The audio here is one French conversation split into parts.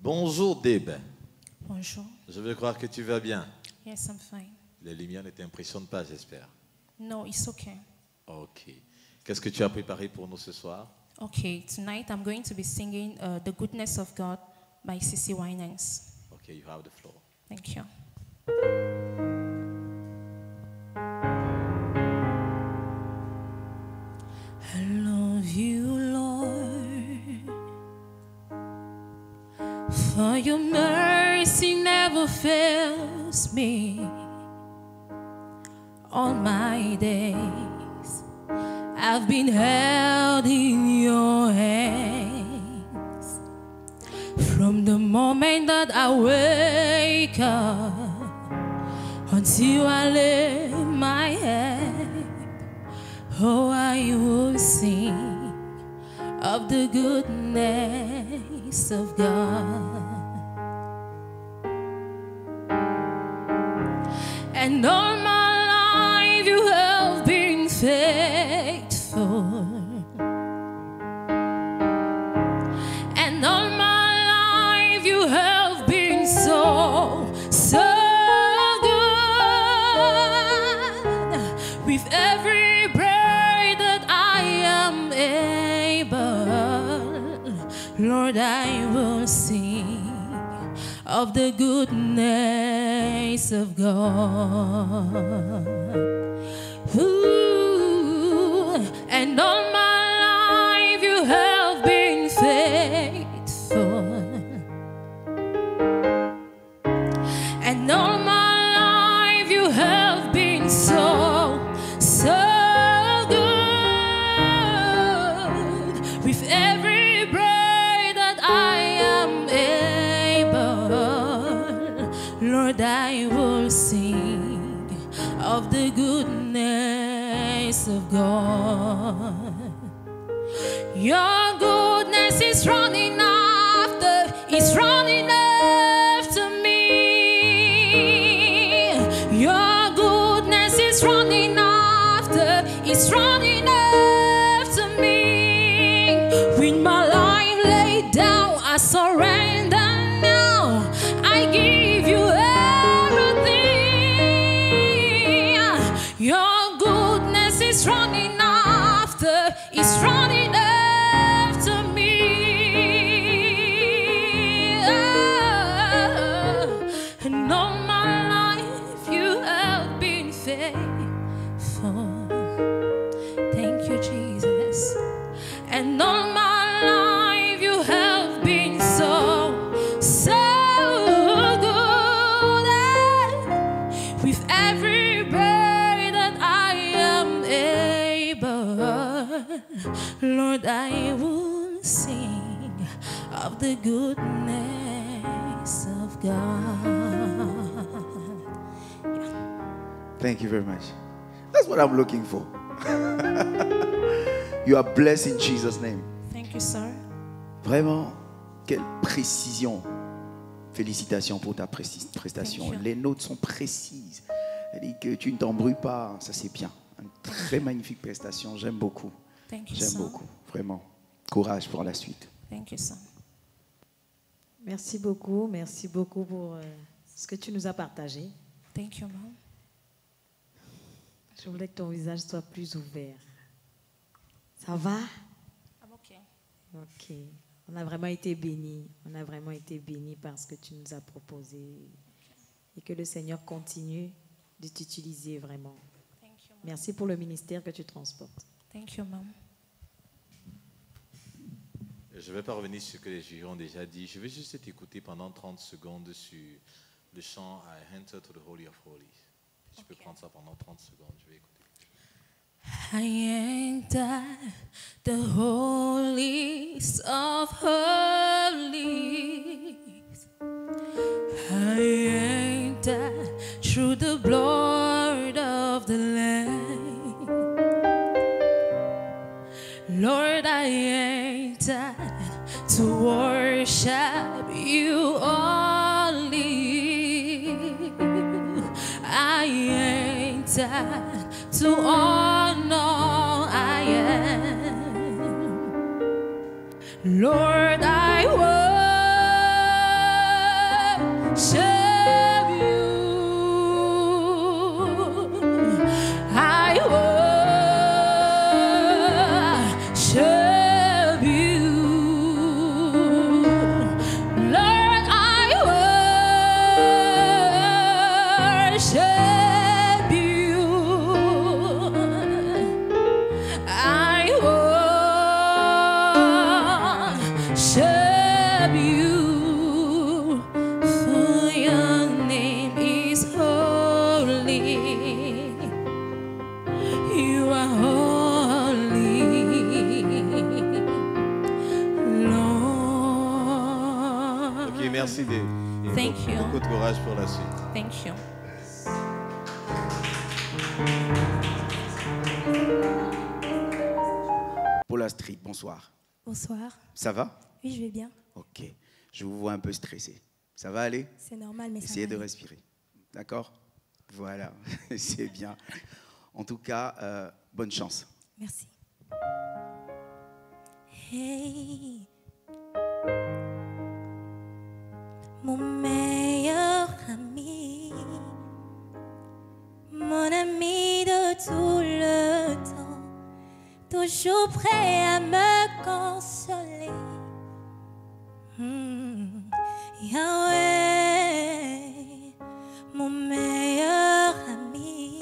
Bonjour Deb. Bonjour. Je veux croire que tu vas bien. Yes, I'm fine. Les lumières ne t'impressionnent pas, j'espère. No, it's okay. Ok. Qu'est-ce que tu as préparé pour nous ce soir? Okay, tonight I'm going to be singing The Goodness of God by C.C. Winans. Ok, you have the floor. Thank you. I love you, Lord, for your mercy never fails me. All my days I've been held in your hands. From the moment that I wake up until I lay my head, oh, I will sing of the goodness of God. And all my life you have been faithful. And all my life you have been so, so good. With every breath that I am able, Lord, I will sing of the goodness of God. Ooh, and all my life you have been faithful. And all my life you have been so, so good. With every breath that I am able, Lord, I will sing of the goodness of God. Your goodness is running after, it's running after me. Your goodness is running after, it's running after me. With my life laid down, I surrender now. I give you everything. Your goodness is running after, it's running after me. And all my life you have been faithful. Thank you, Jesus. And all my life you have been so, so good. With every breath that I am able, Lord, I will sing of the goodness of God. Thank you very much. That's what I'm looking for. You are blessed in Jesus' name. Thank you, sir. Vraiment, quelle précision. Félicitations pour ta prestation. Thank you. Les notes sont précises. Elle dit que tu ne t'embrouilles pas. Ça, c'est bien. Une très magnifique prestation. J'aime beaucoup. Thank you, J'aime sir. beaucoup. Vraiment. Courage pour la suite. Thank you, sir. Merci beaucoup pour ce que tu nous as partagé. Thank you, mom. Je voulais que ton visage soit plus ouvert. Ça va? I'm okay. Ok. On a vraiment été bénis. On a vraiment été bénis par ce que tu nous as proposé. Et que le Seigneur continue de t'utiliser vraiment. Thank you, mom. Merci pour le ministère que tu transportes. Thank you, mom. Je ne vais pas revenir sur ce que les jurys ont déjà dit. Je vais juste t'écouter pendant 30 secondes sur le chant I Enter to the Holy of Holies. Tu peux prendre ça pendant 30 secondes. Je vais écouter. I enter the holies of holies. I enter through the blood of the Lamb. Lord, I enter to worship you only. I enter to honor I am. Lord, I Ok, merci Dave. Et Thank you. beaucoup de courage pour la suite. Thank you. Paula Street, bonsoir. Bonsoir. Ça va? Oui, je vais bien. Ok. Je vous vois un peu stressé. Ça va aller? C'est normal, mais Essayez ça de va. respirer. D'accord? Voilà, c'est bien. En tout cas, bonne chance. Merci. Hey, mon meilleur ami, mon ami de tout le temps, toujours prêt à me consoler. Yahweh, mon meilleur ami,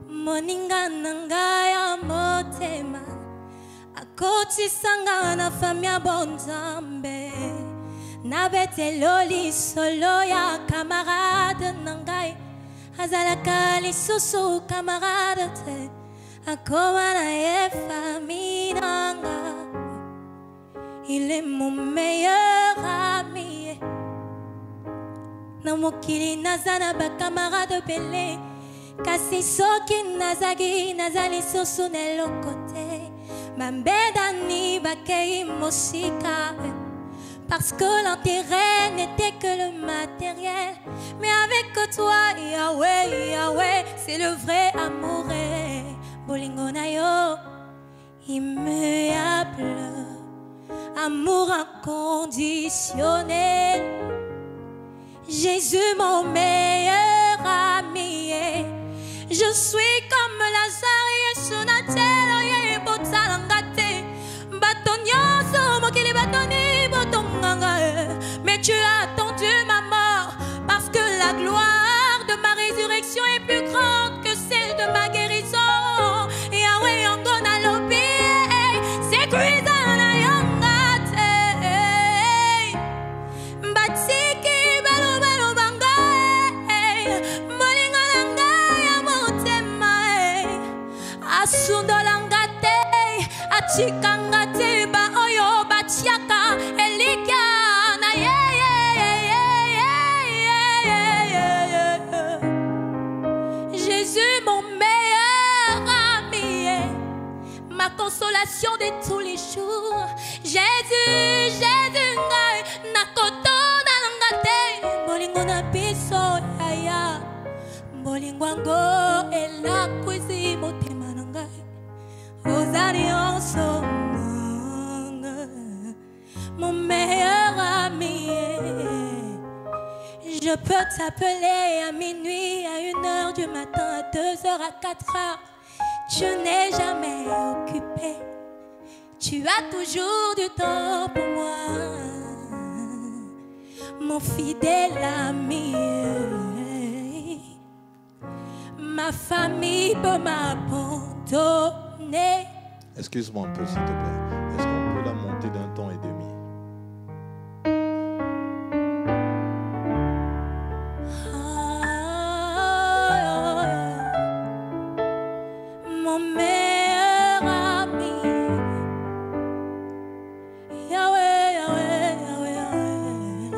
moninga nangaya motema, akoti sanga na famia bonzambe, na beteloli solo ya camarade nangai, azalaka lisusu camarade te, akoma na ye famille nanga. Il est mon meilleur ami. Na mokili nazana ba camarade belé. Kasi soki nazagi nazali susu neloko te. Bambedani bakei mosika. Parce que l'intérêt n'était que le matériel. Mais avec toi, Yahweh, Yahweh, c'est le vrai amour. Bolingo na yo, immuable. Amour inconditionnel. Jésus mon meilleur ami. Je suis comme Lazare et Sonatelo et Botalangate. Batonyoso mokili batoni botonganga. Mais tu as attendu ma mort parce que la gloire de ma résurrection est plus grande que celle de ma guérison. Yahweh angona lobi, c'est cuisant. Sundolangate, achikangate ba oyo bachiaka elika na Jésus mon meilleur ami, ma consolation de tous les jours. Jésus, Jésus ngai nakoto nalangate bolingo na biso ya bolingo ngo ela kwezi motema. Mon meilleur ami, je peux t'appeler à minuit, à 1h du matin, à 2h, à 4h. Tu n'es jamais occupé. Tu as toujours du temps pour moi, mon fidèle ami. Ma famille peut m'abandonner. Excuse-moi un peu, s'il te plaît. Est-ce qu'on peut la monter d'un ton et demi? Mon meilleur ami. Yahweh, Yahweh, Yahweh, Yahweh.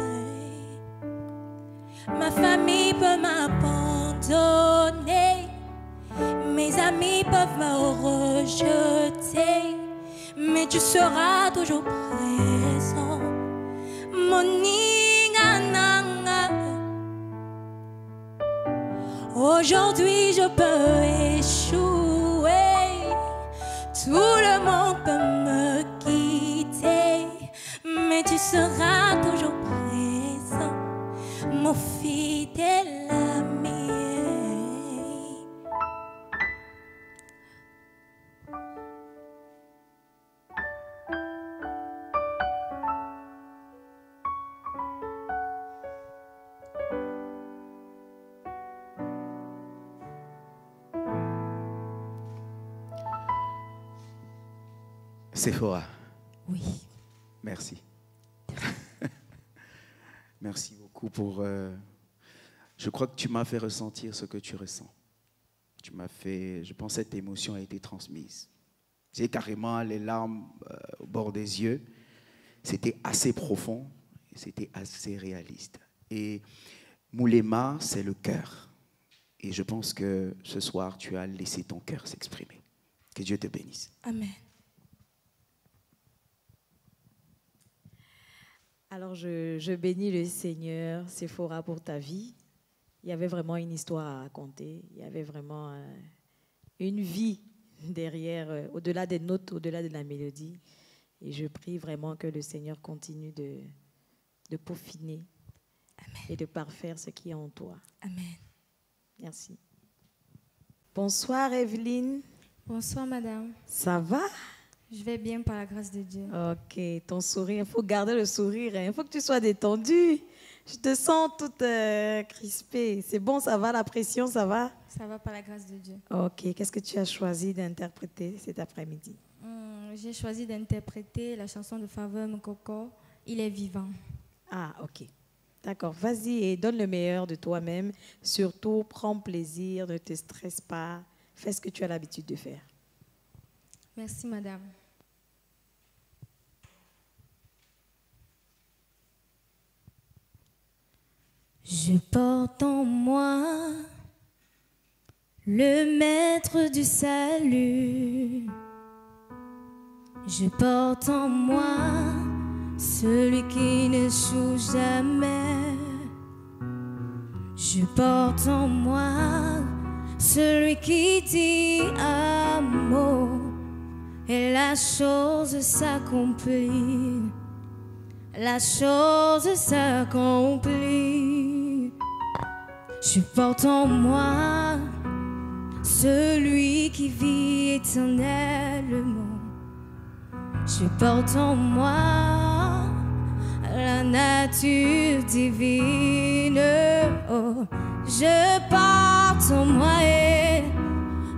Ma famille peut m'abandonner. Mes amis peuvent me rejeter, mais tu seras toujours présent. Mon Ingananga. Aujourd'hui je peux échouer, tout le monde peut me quitter, mais tu seras toujours présent, mon fidèle ami. Sephora. Oui. Merci. Merci beaucoup pour... je crois que tu m'as fait ressentir ce que tu ressens. Tu m'as fait... Je pense que cette émotion a été transmise. J'ai carrément les larmes au bord des yeux. C'était assez profond. c'était assez réaliste. Et Moulema, c'est le cœur. Et je pense que ce soir, tu as laissé ton cœur s'exprimer. Que Dieu te bénisse. Amen. Alors, je bénis le Seigneur, Sephora, pour ta vie. Il y avait vraiment une histoire à raconter. Il y avait vraiment une vie derrière, au-delà des notes, au-delà de la mélodie. Et je prie vraiment que le Seigneur continue de peaufiner et de parfaire ce qui est en toi. Amen. Merci. Bonsoir, Evelyne. Bonsoir, madame. Ça va? Je vais bien par la grâce de Dieu. Ok, ton sourire, il faut garder le sourire. Il faut que tu sois détendue. Je te sens toute crispée. C'est bon, ça va, la pression, ça va? Ça va par la grâce de Dieu. Ok, qu'est-ce que tu as choisi d'interpréter cet après-midi? J'ai choisi d'interpréter la chanson de Faveur Mokoko, Il est vivant. Ah, ok. D'accord, vas-y et donne le meilleur de toi-même. Surtout, prends plaisir, ne te stresse pas. Fais ce que tu as l'habitude de faire. Merci, madame. Je porte en moi le maître du salut. Je porte en moi celui qui n'échoue jamais. Je porte en moi celui qui dit un mot et la chose s'accomplit. La chose s'accomplit. Je porte en moi celui qui vit éternellement. Je porte en moi la nature divine. Oh, je porte en moi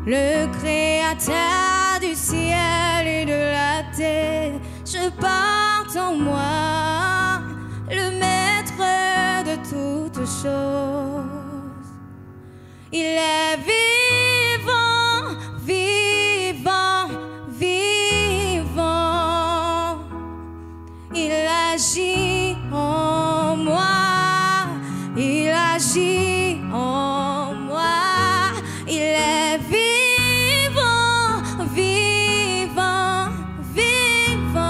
le créateur du ciel et de la terre. Je porte en moi le maître de toutes choses. Il est vivant, vivant, vivant. Il agit en moi, il agit en moi. Il est vivant, vivant, vivant.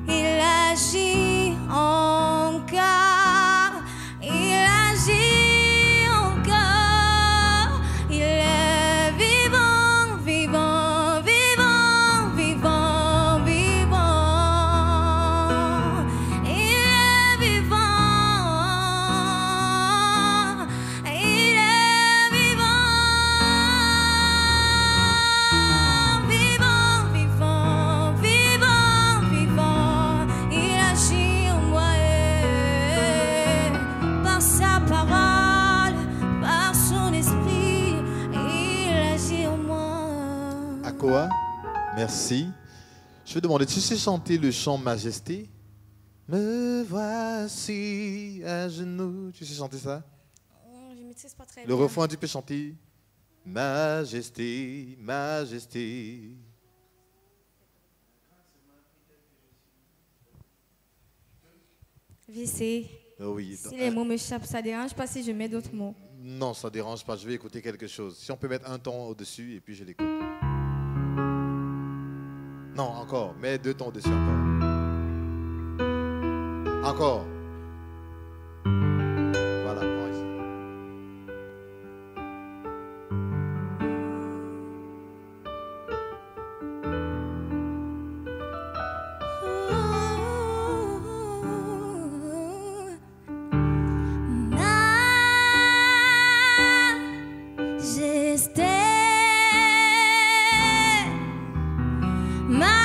Il agit encore, il agit encore. Il est vivant, vivant, vivant, vivant, vivant. Il est vivant, il est vivant, vivant, vivant, vivant, vivant. Il agit en moi par sa parole, par son esprit. Il agit en moi. Akoa, merci. Je vais demander, tu sais chanter le chant Majesté? Me voici à genoux. Tu sais chanter ça? Je maîtrise pas très Le bien. refrain, tu peux chanter Majesté, Majesté. VC. Oh oui. Si les mots m'échappent, ça dérange pas si je mets d'autres mots. Non, ça ne dérange pas. Je vais écouter quelque chose. Si on peut mettre un ton au-dessus et puis je l'écoute. Non, encore. Mets 2 tons au-dessus encore. Encore. Voilà, prends ici. Majesté, majesté,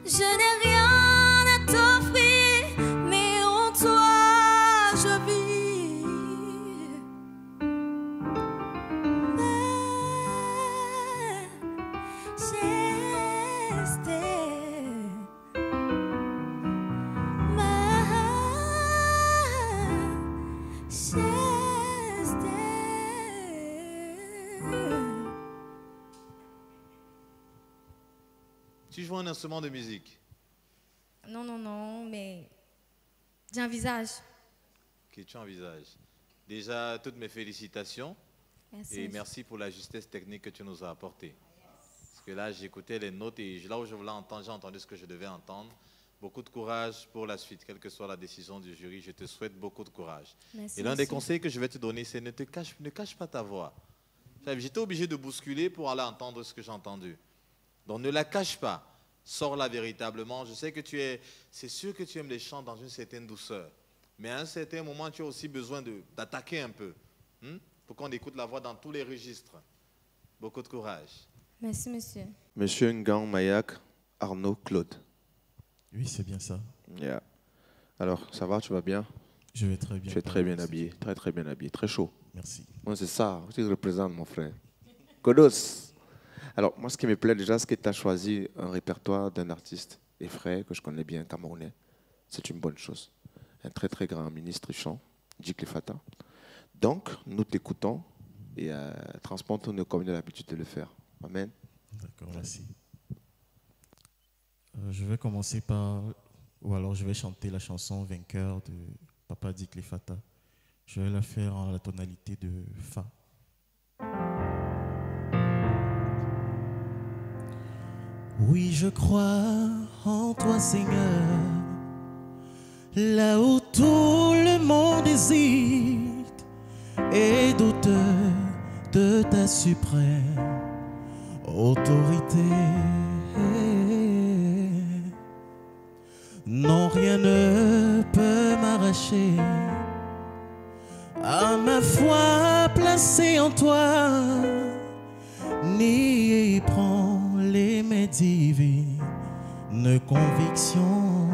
Je n'ai rien à t'offrir, mais en toi je vis. Tu joues un instrument de musique? Non, non, non, mais j'envisage. Que tu envisages. Déjà, toutes mes félicitations. Merci. Et merci pour la justesse technique que tu nous as apportée. Parce que là, j'écoutais les notes et là où je voulais entendre, j'ai entendu ce que je devais entendre. Beaucoup de courage pour la suite, quelle que soit la décision du jury. Je te souhaite beaucoup de courage. Merci, et l'un des monsieur. conseils que je vais te donner, c'est ne cache pas ta voix. J'étais obligé de bousculer pour aller entendre ce que j'ai entendu. Donc ne la cache pas. Sors-la véritablement. Je sais que c'est sûr que tu aimes les chants dans une certaine douceur. Mais à un certain moment, tu as aussi besoin d'attaquer un peu. Pour qu'on écoute la voix dans tous les registres. Beaucoup de courage. Merci, monsieur. Monsieur Ngang Mayak Arnaud Claude. Oui, c'est bien ça. Yeah. Alors, ça va, tu vas bien? Je vais très bien. Tu es très bien habillé, très bien habillé, très chaud. Merci. Moi, c'est ça, tu représentes, mon frère. Kodos. Alors, moi, ce qui me plaît déjà, c'est que tu as choisi un répertoire d'un artiste et frère que je connais bien, camerounais. C'est une bonne chose. Un très, très grand ministre chant, Djik Fata. Donc, nous t'écoutons et transportons-nous comme on a l'habitude de le faire. Amen. D'accord, merci. Je vais commencer par, ou alors je vais chanter la chanson Vainqueur de Papa Djik Fata. Je vais la faire en la tonalité de Fa. Oui, je crois en toi, Seigneur, là où tout le monde hésite et doute de ta suprême autorité. Non, rien ne peut m'arracher à ma foi placée en toi, ni prendre mes divines convictions.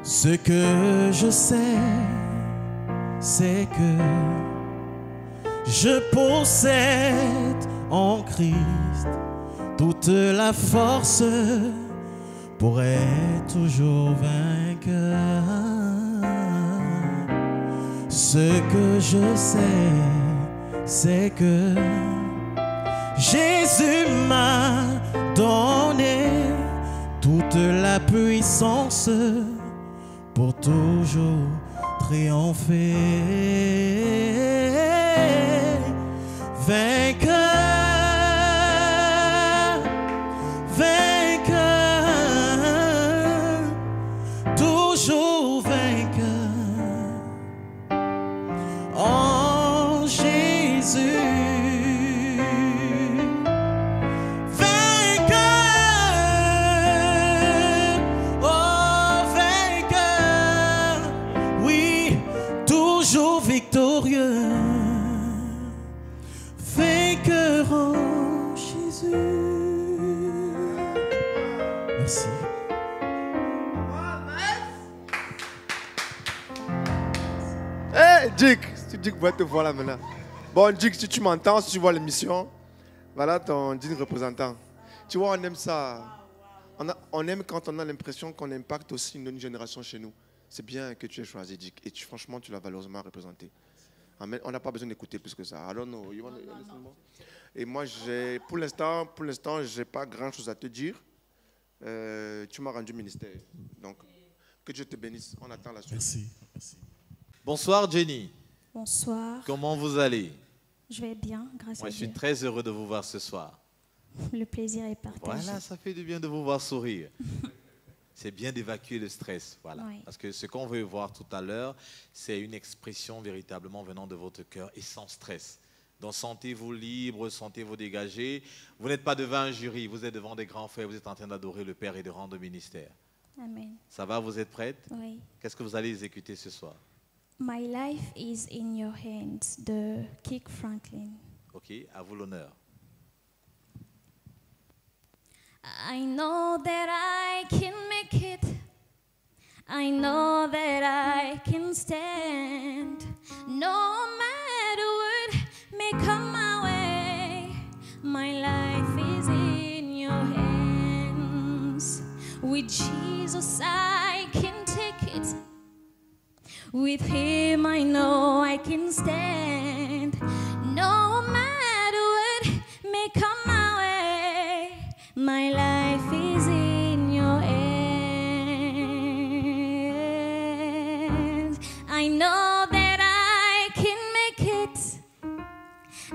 Ce que je sais, c'est que je possède en Christ toute la force pour être toujours vainqueur. Ce que je sais, c'est que Jésus m'a donné toute la puissance pour toujours triompher. Vainqueur, vainqueur, toujours vainqueur en Jésus. Victorieux, vainqueur en Jésus. Merci. Hey, Djik, si Djik va te voir là maintenant. Bon, Djik, si tu m'entends, si tu vois l'émission, voilà ton digne représentant. Tu vois, on aime ça. On aime quand on a l'impression qu'on impacte aussi une génération chez nous. C'est bien que tu aies choisi Djik et franchement, tu l'as valeureusement représenté. Amen. On n'a pas besoin d'écouter plus que ça. I don't know. You want to listen more? Et moi, pour l'instant, je n'ai pas grand-chose à te dire. Tu m'as rendu ministère. Donc, que Dieu te bénisse. On attend la suite. Merci. Merci. Bonsoir Jenny. Bonsoir. Comment vous allez? Je vais bien, grâce Moi, à je suis Dieu. très heureux de vous voir ce soir. Le plaisir est partagé. Voilà, ça fait du bien de vous voir sourire. C'est bien d'évacuer le stress, voilà. Oui. Parce que ce qu'on veut voir tout à l'heure, c'est une expression véritablement venant de votre cœur et sans stress. Donc sentez-vous libre, sentez-vous dégagé. Vous n'êtes pas devant un jury, vous êtes devant des grands frères, vous êtes en train d'adorer le Père et de rendre ministère. Amen. Ça va, vous êtes prête? Oui. Qu'est-ce que vous allez exécuter ce soir? My life is in your hands de Kirk Franklin. Ok, à vous l'honneur. I know that I can make it. I know that I can stand. No matter what may come my way, my life is in your hands. With Jesus I can take it. With him I know I can stand. No matter what may come my way, my life is in your hands. I know that I can make it.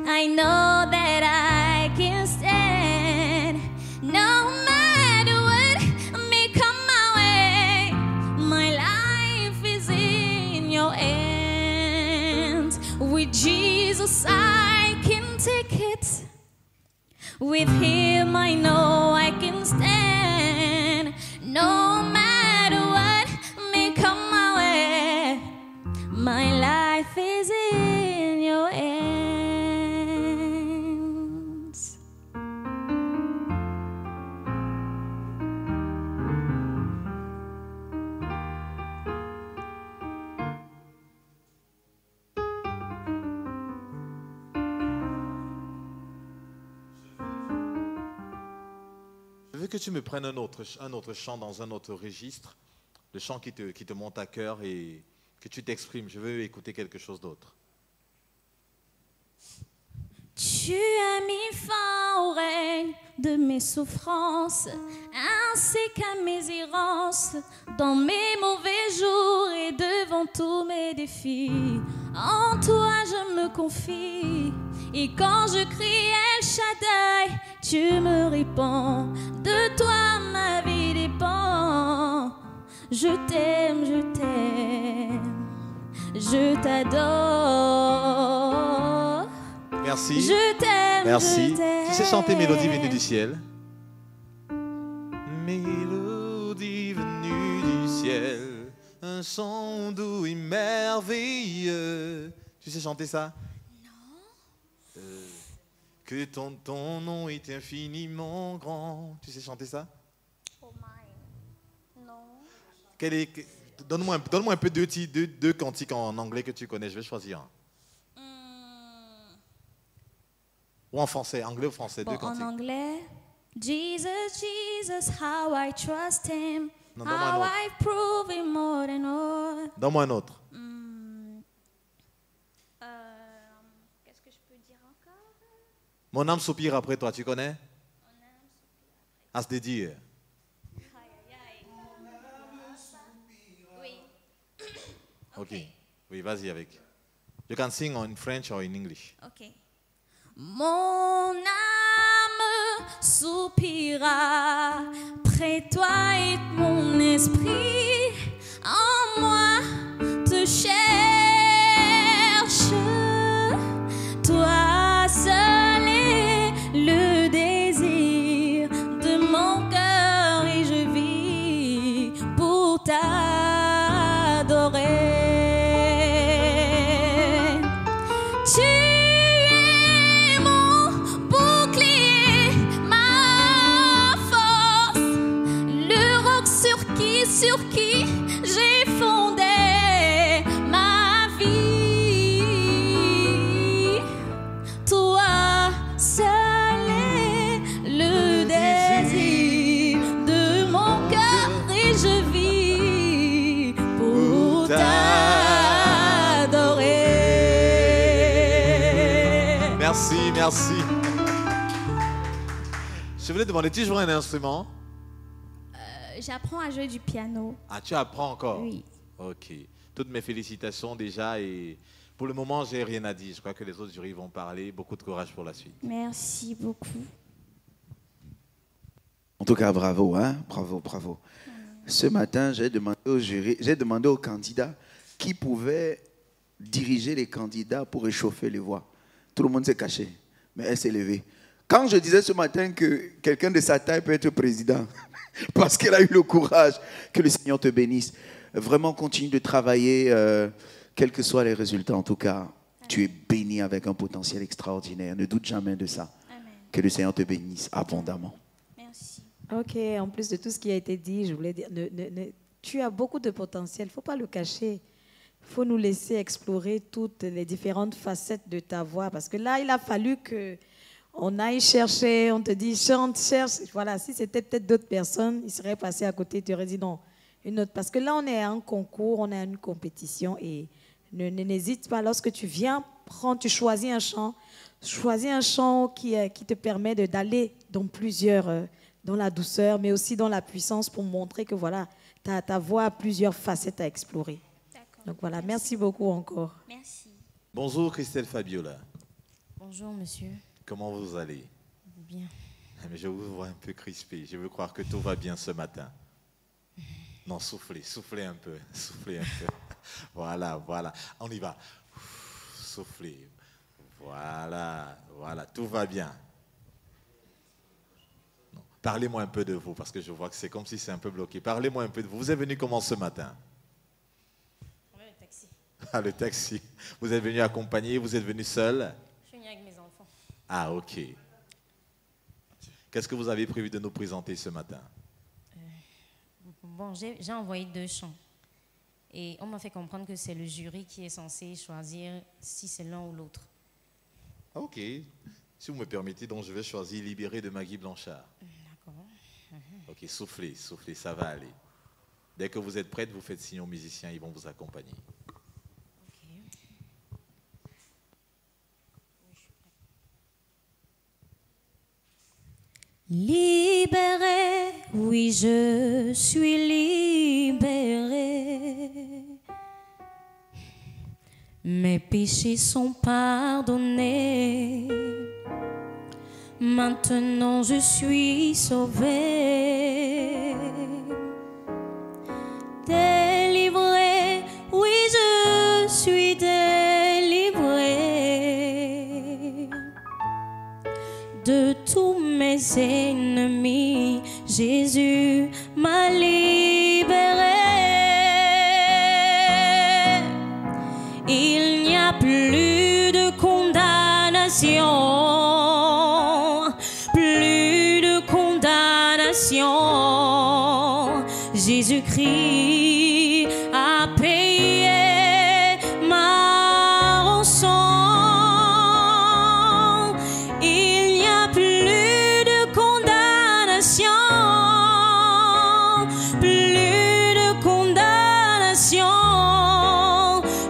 I know that I can stand. No matter what may come my way, my life is in your hands. With Jesus I can take it. With him I know I can stand. No matter what may come my way, my life is in your hands. Je veux que tu me prennes un autre chant dans un autre registre, le chant qui te monte à cœur et que tu t'exprimes. Je veux écouter quelque chose d'autre. Tu as mis fin au règne de mes souffrances, ainsi qu'à mes errances, dans mes mauvais jours et devant tous mes défis. En toi je me confie, et quand je crie El Shaddai, tu me réponds. De toi ma vie dépend. Je t'aime, je t'adore. Merci. Je t'aime, Merci. je t'aime. Tu sais chanter Mélodie venue du ciel? Mélodie venue du ciel, un son doux et merveilleux. Tu sais chanter ça? Non. Que ton nom est infiniment grand. Tu sais chanter ça? Oh my. Non. Donne-moi un peu deux cantiques en anglais que tu connais. Je vais choisir un. Ou en français, anglais ou français, Bon, deux cantiques. en anglais, Jesus, Jesus, how I trust him, Non, donne-moi un how autre. I prove him more than all. Donne-moi un autre. Qu'est-ce que je peux dire encore? Mon âme soupire après toi, tu connais? As de dire. Oui. Ok. Oui, vas-y avec. You can sing in French or in English. Ok. Mon âme soupira près toi et mon esprit en moi te cherche. Toi seul est le désir de mon cœur et je vis pour t'adorer. Tu es mon bouclier, ma force, le roc sur qui j'ai fondé ma vie. Toi seul est le désir de mon cœur et je vis pour t'adorer. Merci, merci. Je voulais demander, tu joues un instrument? J'apprends à jouer du piano. Ah, tu apprends encore? Oui. Ok. Toutes mes félicitations déjà et pour le moment, j'ai rien à dire. Je crois que les autres jurys vont parler. Beaucoup de courage pour la suite. Merci beaucoup. En tout cas, bravo, hein? Bravo, bravo. Ce matin, j'ai demandé au jury, j'ai demandé aux candidats qui pouvaient diriger les candidats pour réchauffer les voix. Tout le monde s'est caché, mais elle s'est levée. Quand je disais ce matin que quelqu'un de sa taille peut être président, parce qu'elle a eu le courage, que le Seigneur te bénisse. Vraiment, continue de travailler, quels que soient les résultats. En tout cas, tu es béni avec un potentiel extraordinaire. Ne doute jamais de ça. Amen. Que le Seigneur te bénisse abondamment. Merci. Ok, en plus de tout ce qui a été dit, je voulais dire, tu as beaucoup de potentiel, il ne faut pas le cacher. Il faut nous laisser explorer toutes les différentes facettes de ta voix. Parce que là, il a fallu qu'on aille chercher, on te dit chante, cherche. Voilà, si c'était peut-être d'autres personnes, ils seraient passés à côté, tu aurais dit non, une autre. Parce que là, on est à un concours, on est à une compétition et n'hésite pas, lorsque tu viens, tu choisis un chant qui te permet d'aller dans plusieurs, dans la douceur, mais aussi dans la puissance pour montrer que voilà, ta voix a plusieurs facettes à explorer. Donc voilà, merci beaucoup encore. Merci. Bonjour Christelle Fabiola. Bonjour monsieur. Comment vous allez? Bien. Mais je vous vois un peu crispé. Je veux croire que tout va bien ce matin. Non, soufflez un peu. Soufflez un peu. Voilà. On y va. Soufflez. Voilà, tout va bien. Non. Parlez-moi un peu de vous, parce que je vois que c'est comme si c'est un peu bloqué. Parlez-moi un peu de vous. Vous êtes venu comment ce matin? Le taxi. Ah, le taxi. Vous êtes venu accompagné, vous êtes venu seul? Je suis venue avec mes enfants. Ah, ok. Qu'est-ce que vous avez prévu de nous présenter ce matin? Bon, j'ai envoyé 2 chants. Et on m'a fait comprendre que c'est le jury qui est censé choisir si c'est l'un ou l'autre. Ok. Si vous me permettez, donc je vais choisir Libéré de Maggie Blanchard. D'accord. Ok, soufflez, ça va aller. Dès que vous êtes prête, vous faites signe aux musiciens, ils vont vous accompagner. Ok. Libéré, oui je suis libéré. Mes péchés sont pardonnés. Maintenant je suis sauvé. Délivré, oui je suis délivré. De tous mes ennemis, Jésus m'a libéré. Il n'y a plus de condamnation, plus de condamnation. Jésus-Christ a payé ma rançon. Il n'y a plus de condamnation, plus de condamnation.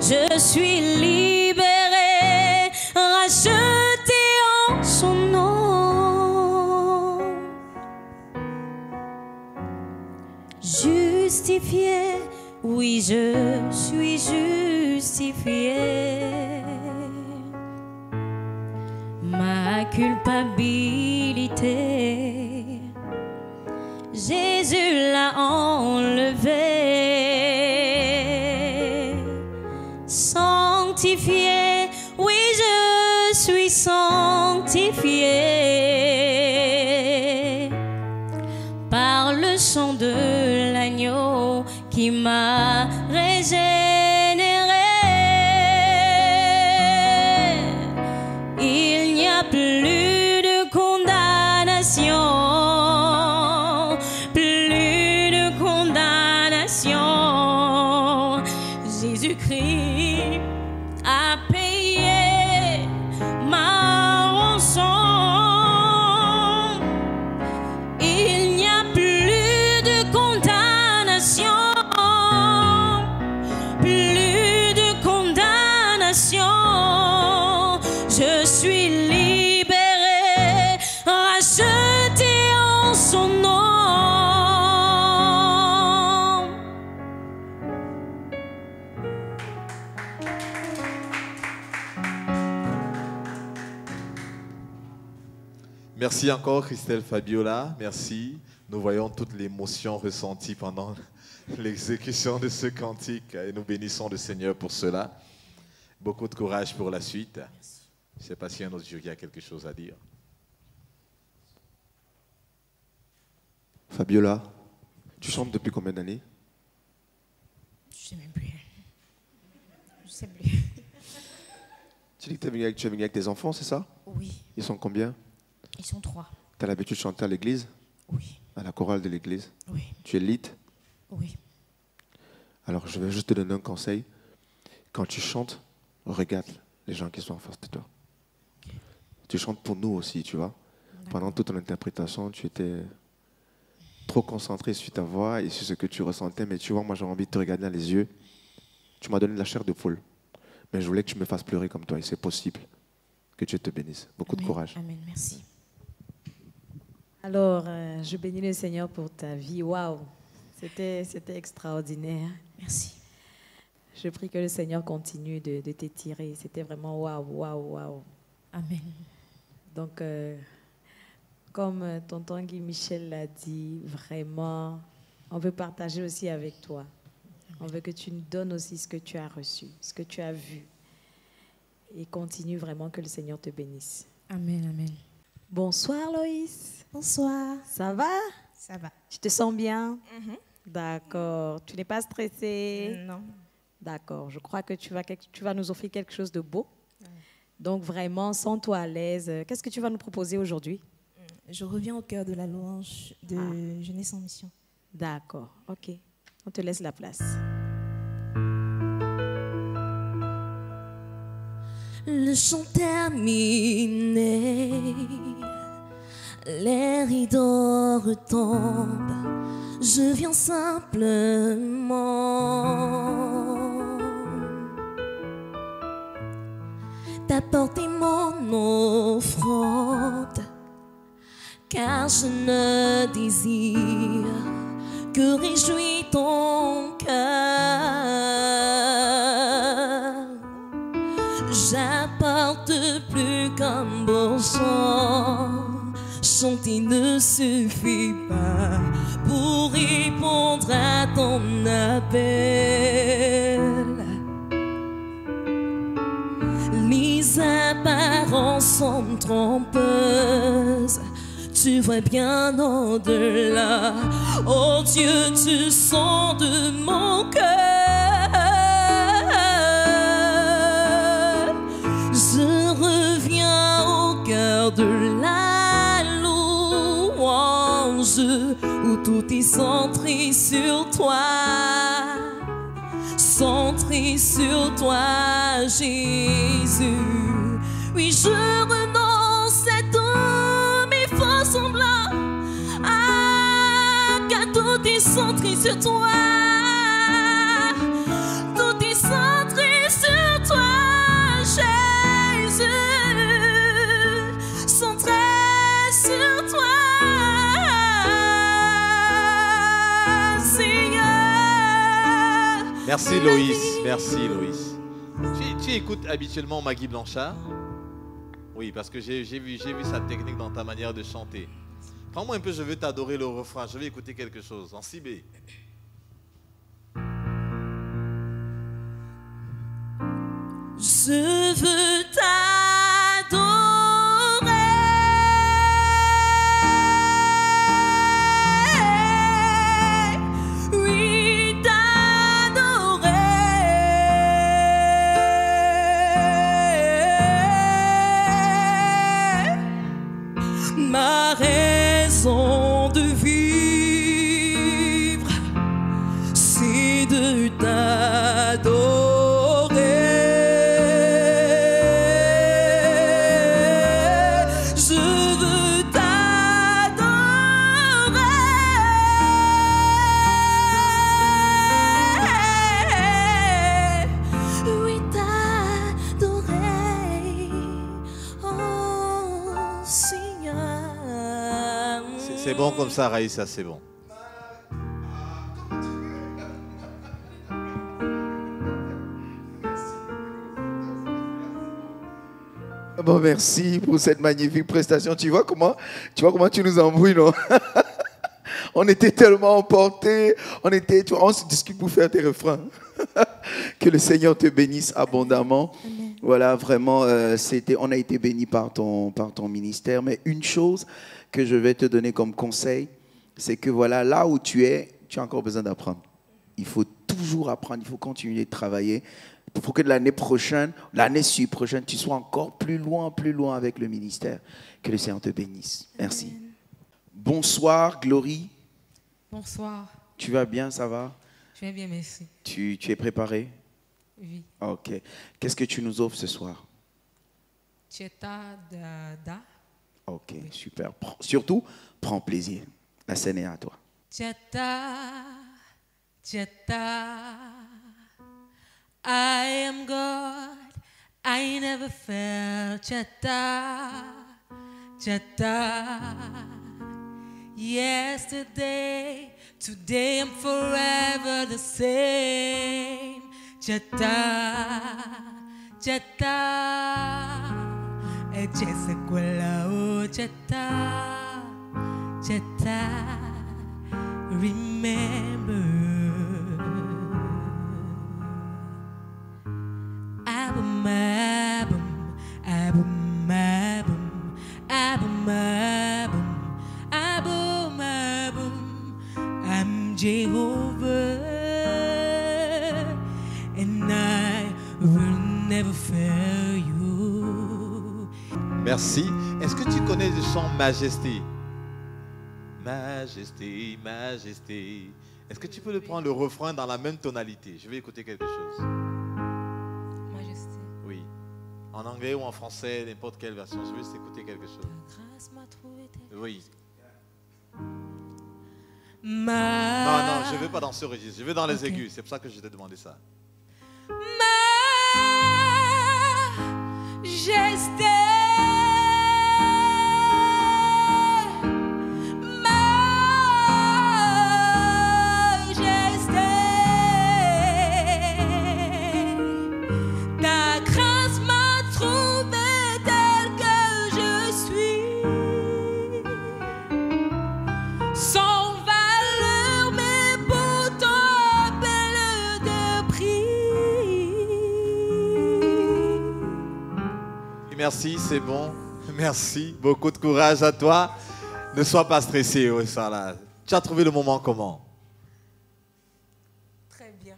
Je suis libéré, racheté en son nom. Justifié, oui je suis justifié. Ma culpabilité, Jésus l'a enlevé. Sanctifié, oui je suis sanctifié par le sang de l'agneau qui m'a régénéré. Il n'y a plus de condamnation, plus de condamnation. Jésus-Christ a payé ma rançon. Il n'y a plus de condamnation, plus de condamnation. Je suis libéré, racheté en son nom. Merci encore Christelle Fabiola, merci. Nous voyons toute l'émotion ressentie pendant l'exécution de ce cantique et nous bénissons le Seigneur pour cela. Beaucoup de courage pour la suite. Je ne sais pas si un autre jury a quelque chose à dire. Fabiola, tu chantes depuis combien d'années? Je sais même plus. Je sais plus. Tu dis que tu es venu avec tes enfants, c'est ça? Oui, Ils sont combien? ils sont 3. Tu as l'habitude de chanter à l'église? Oui. à la chorale de l'église. Oui. Tu es lead. Oui. Alors, je vais juste te donner un conseil. Quand tu chantes, regarde les gens qui sont en face de toi. Tu chantes pour nous aussi, tu vois. Pendant toute ton interprétation, tu étais trop concentré sur ta voix et sur ce que tu ressentais. Mais tu vois, moi, j'ai envie de te regarder dans les yeux. Tu m'as donné de la chair de poule. Mais je voulais que tu me fasses pleurer comme toi. Et c'est possible. Que Dieu te bénisse. Beaucoup de courage. Amen. Merci. Alors, je bénis le Seigneur pour ta vie. Waouh, c'était extraordinaire. Merci. Je prie que le Seigneur continue de t'étirer. C'était vraiment waouh, waouh, waouh. Amen. Donc, comme tonton Guy Michel l'a dit, vraiment, on veut partager aussi avec toi. On veut que tu nous donnes aussi ce que tu as reçu, ce que tu as vu. Et continue vraiment, que le Seigneur te bénisse. Amen, amen. Bonsoir Loïs. Bonsoir. Ça va? Ça va. Tu te sens bien? D'accord. Tu n'es pas stressée? Non. D'accord. Je crois que tu vas nous offrir quelque chose de beau. Donc vraiment, sens-toi à l'aise. Qu'est-ce que tu vas nous proposer aujourd'hui? Je reviens au cœur de la louange de Jeunesse en Mission. D'accord. OK. On te laisse la place. Le chant terminé, les rideaux retombent, je viens simplement t'apporter mon offrande, car je ne désire que réjouir ton cœur. J'apporte plus qu'un beau chant. Chanter ne suffit pas pour répondre à ton appel. Les apparences sont trompeuses. Tu vois bien au-delà. Oh Dieu, tu sens de mon cœur. Je reviens au cœur de la louange, où tout est centré sur toi, centré sur toi, Jésus. Oui, je renonce à tous mes faux semblants, car tout est centré sur toi. Tout est centré sur toi, Jésus, centré sur toi, Seigneur. Merci Loïs, merci Loïs. Tu écoutes habituellement Maggie Blanchard? Oui, parce que j'ai vu sa technique dans ta manière de chanter. Prends-moi un peu, je veux t'adorer le refrain. Je vais écouter quelque chose en 6B. Je veux t'adorer, oui t'adorer. Ma raison de vivre, c'est de t'adorer. C'est bon comme ça, Raïssa, c'est bon. Bon, merci pour cette magnifique prestation. Tu vois comment tu nous embrouilles, non? On était tellement emportés, on se discute pour faire tes refrains. Que le Seigneur te bénisse abondamment. Amen. Voilà, vraiment, on a été bénis par ton ministère. Mais une chose que je vais te donner comme conseil, c'est que voilà, là où tu as encore besoin d'apprendre. Il faut toujours apprendre, il faut continuer de travailler. Il faut que l'année prochaine, l'année prochaine, tu sois encore plus loin avec le ministère. Que le Seigneur te bénisse. Merci. Amen. Bonsoir, Glory. Bonsoir. Tu vas bien, ça va? Je vais bien, merci. Tu es préparé? Oui. Ok. Qu'est-ce que tu nous offres ce soir? Cheta da. Ok, super. Surtout, prends plaisir. La scène est à toi. Cheta, I am God. I never felt Cheta. Yesterday, today I'm forever the same. Cheta, e c'è quella Cheta, remember. I'm Jehovah, and I will never fail you. Merci. Est-ce que tu connais le chant Majesté? Majesté, Majesté. Est-ce que tu peux le prendre le refrain dans la même tonalité? Je vais écouter quelque chose. Majesté. Oui. En anglais ou en français, n'importe quelle version. Je vais juste écouter quelque chose. Oui. Non, je ne vais pas dans ce registre. Je vais dans les aigus. C'est pour ça que je t'ai demandé ça. Majesté. Merci, c'est bon. Merci. Beaucoup de courage à toi. Ne sois pas stressé, ça là. Tu as trouvé le moment comment? Très bien.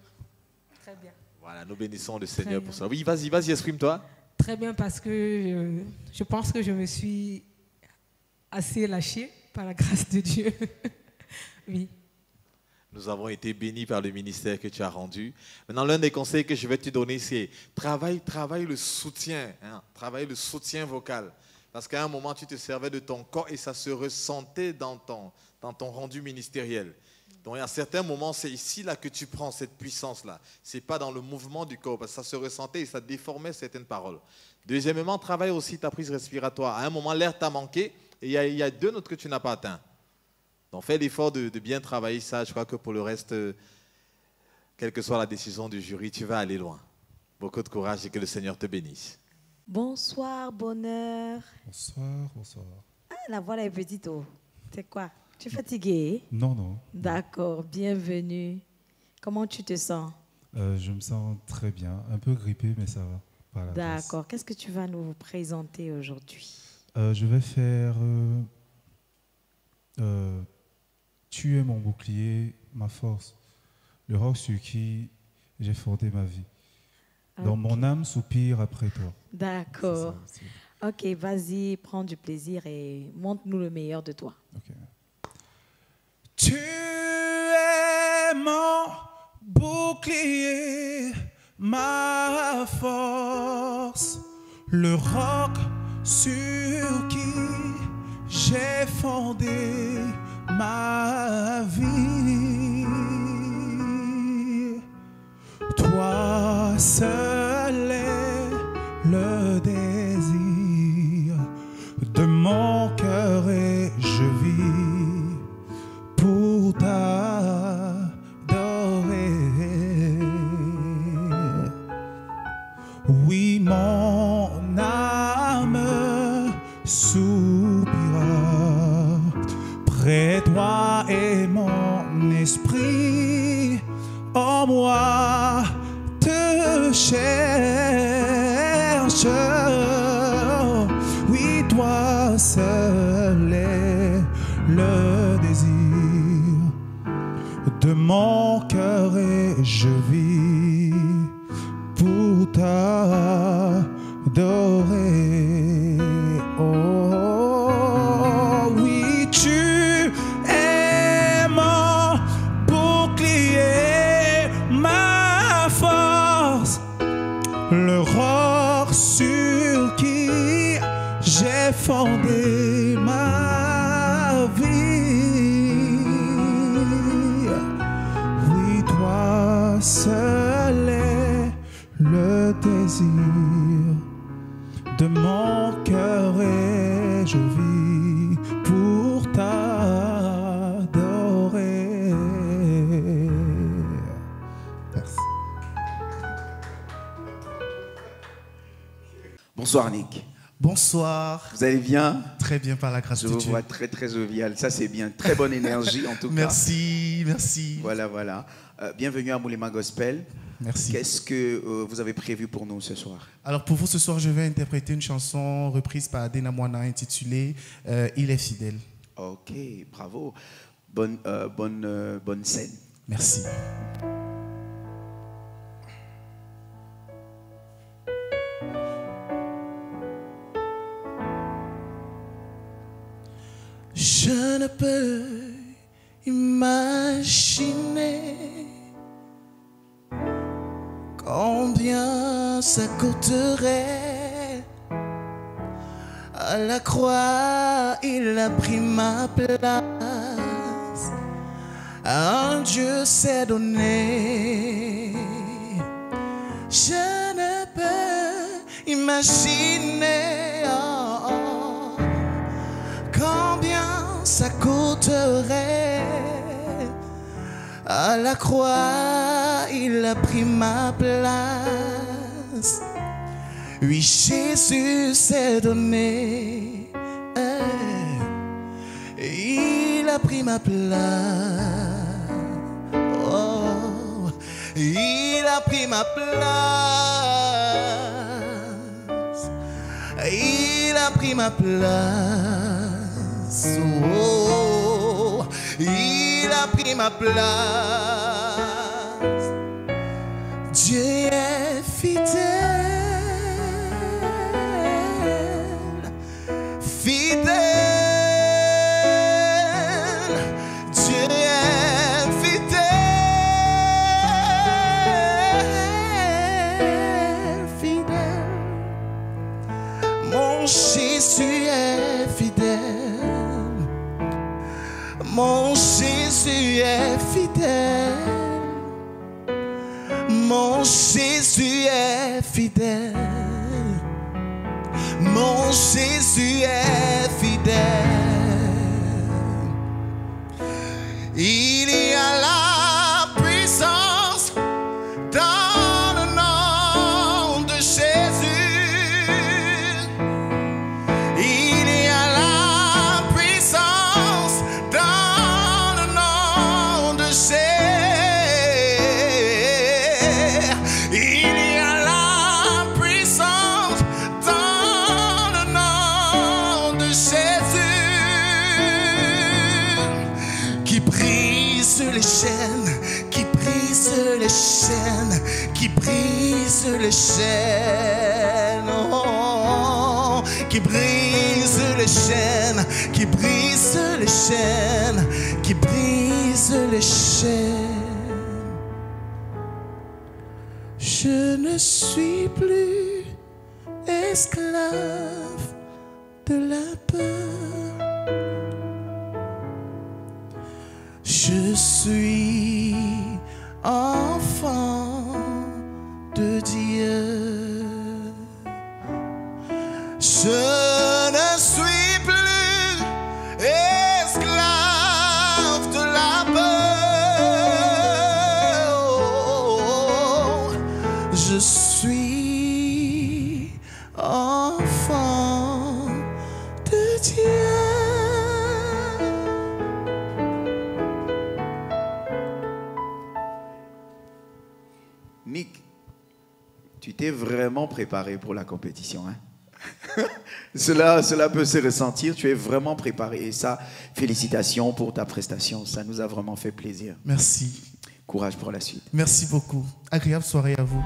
Très bien. Voilà, nous bénissons le Seigneur pour ça. Oui, vas-y, exprime-toi. Très bien, parce que je pense que je me suis assez lâchée par la grâce de Dieu. Oui. Nous avons été bénis par le ministère que tu as rendu. Maintenant, l'un des conseils que je vais te donner, c'est travaille le soutien. Travaille le soutien vocal. Parce qu'à un moment, tu te servais de ton corps et ça se ressentait dans ton rendu ministériel. Donc, à certains moments, c'est ici là que tu prends cette puissance-là. Ce n'est pas dans le mouvement du corps, parce que ça se ressentait et ça déformait certaines paroles. Deuxièmement, travaille aussi ta prise respiratoire. À un moment, l'air t'a manqué et il y a deux notes que tu n'as pas atteintes. Donc, fais l'effort de bien travailler ça. Je crois que pour le reste, quelle que soit la décision du jury, tu vas aller loin. Beaucoup de courage et que le Seigneur te bénisse. Bonsoir, bonheur. Bonsoir. Ah, la voix est petite. Oh. C'est quoi? Tu es fatigué? Non. D'accord, bienvenue. Comment tu te sens? Je me sens très bien. Un peu grippé, mais ça va. D'accord. Qu'est-ce que tu vas nous présenter aujourd'hui? Je vais faire... tu es mon bouclier, ma force, le roc sur qui j'ai fondé ma vie. Dans mon âme soupire après toi. D'accord. Ok, vas-y, prends du plaisir et montre-nous le meilleur de toi. Okay. Tu es mon bouclier, ma force, le roc sur qui j'ai fondé ma vie. Toi seul est le désir de mon cœur et je vis pour t'adorer. Oui, mon âme soupira près de toi et mon esprit en moi te cherche. Oui, toi seul est le désir de mon cœur et je vis pour t'adorer. Oh, oui, tu vie. Oui, toi seul est le désir de mon cœur et je vis pour t'adorer. Merci. Bonsoir Nick. Bonsoir. Vous allez bien? Très bien par la grâce de Dieu. Je vous vois très très jovial. Ça c'est bien. Très bonne énergie en tout cas. Merci, merci. Voilà, voilà. Bienvenue à Moulema Gospel. Merci. Qu'est-ce que vous avez prévu pour nous ce soir? Alors pour vous ce soir, je vais interpréter une chanson reprise par Adena Moana intitulée Il est fidèle. Ok, bravo. Bonne scène. Merci. Je ne peux imaginer combien ça coûterait. À la croix, il a pris ma place. Un Dieu s'est donné. Je ne peux imaginer combien ça coûterait. À la croix, il a pris ma place. Oui, Jésus s'est donné. Il a pris ma place. Oh, il a pris ma place. Il a pris ma place. Oh, il a pris ma place. Dieu est fidèle. Fidèle, Dieu est fidèle, fidèle. Mon Jésus est fidèle. Mon Jésus est fidèle. Mon Jésus est fidèle. Mon Jésus est fidèle. Il y a la puissance dans le nom de Jésus. Il y a la puissance dans le nom de Jésus. Il y a la puissance dans le nom de Jésus qui brise les chaînes, qui brise les chaînes, qui brise les chaînes, oh, qui brise les chaînes, qui brise les chaînes, qui brise les chaînes. Je ne suis plus esclave de la peur. Je suis enfant de Dieu. Je ne suis plus esclave de la peur. Je suis enfant de Dieu. Nick, tu t'es vraiment préparé pour la compétition, hein? Cela peut se ressentir, tu es vraiment préparé. Et ça, félicitations pour ta prestation, ça nous a vraiment fait plaisir. Merci. Courage pour la suite. Merci beaucoup. Agréable soirée à vous.